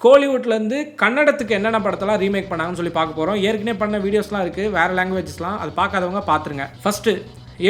கோலிவுட்லேருந்து கன்னடத்துக்கு என்னென்ன படத்தெல்லாம் ரீமேக் பண்ணாங்கன்னு சொல்லி பார்க்க போகிறோம். ஏற்கனவே பண்ண வீடியோஸ்லாம் இருக்குது, வேறு லாங்குவேஜஸ்லாம். அது பார்க்காதவங்க பார்த்துருங்க. ஃபஸ்ட்டு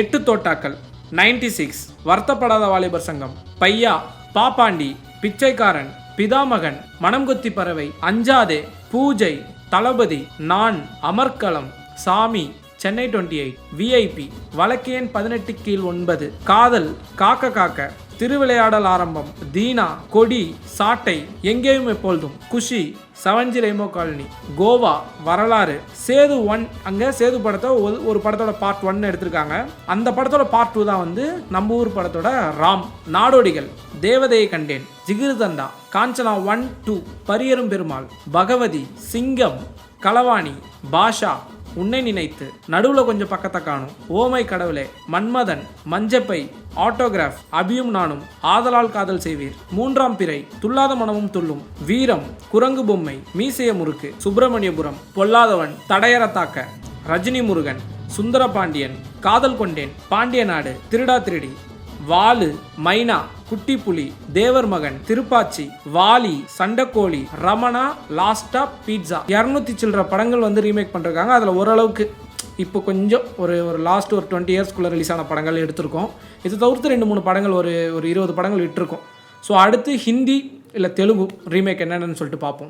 8 தோட்டாக்கள், 96, வருத்தப்படாத வாலிபர் சங்கம், பையா, பாப்பாண்டி, பிச்சைக்காரன், பிதாமகன், மனம்கொத்தி பறவை, அஞ்சாதே, பூஜை, தளபதி, நான், அமர்க்களம், சாமி, சென்னை 28, விஐபி, வழக்கேன் 18 கீழ் 9, காதல், காக்க காக்க, திருவிளையாடல் ஆரம்பம், தீனா, கொடி, சாட்டை, எங்கேயும் எப்பொழுதும், குஷி, 7G ரெயின்போ காலனி, கோவா, வரலாறு, சேது 1. அங்கே சேது படத்தை ஒரு படத்தோட பார்ட் 1 எடுத்திருக்காங்க. அந்த படத்தோட பார்ட் 2 தான் வந்து நம்ம ஊர் படத்தோட ராம். நாடோடிகள், தேவதையை கண்டேன், ஜிகிருதண்டா, காஞ்சனா 1, 2, பரியரும் பெருமாள், பகவதி, சிங்கம், களவாணி, பாஷா, உன்னை நினைத்து, நடுவில் கொஞ்சம் பக்கத்தை காணும், ஓமை கடவுளே, மன்மதன், மஞ்சப்பை, ஆட்டோகிராஃப், அபியும் நானும், ஆதலால் காதல் செய்வீர், 3ஆம் பிறை, துல்லாத மனமும் துள்ளும், வீரம், குரங்கு பொம்மை, மீசைய முறுக்கு, சுப்பிரமணியபுரம், பொல்லாதவன், தடையற தாக்க, ரஜினி முருகன், சுந்தர பாண்டியன், காதல் கொண்டேன், பாண்டிய நாடு, திருடா திருடி, வாலு, மைனா, குட்டி புலி, தேவர் மகன், திருப்பாச்சி, வாலி, சண்டக்கோழி, ரமணா, லாஸ்டா, பீட்சா. 200 சில்லற படங்கள் வந்து ரீமேக் பண்ணிருக்காங்க. அதில் ஓரளவுக்கு இப்போ கொஞ்சம் ஒரு லாஸ்ட் ஒரு 20 இயர்ஸ்க்குள்ளே ரிலீஸ் ஆன படங்கள் எடுத்திருக்கோம். இது தவிர்த்து 2-3 படங்கள் ஒரு 20 படங்கள் விட்டுருக்கோம். ஸோ அடுத்து ஹிந்தி இல்லை தெலுங்கு ரீமேக் என்னென்னு சொல்லிட்டு பார்ப்போம்.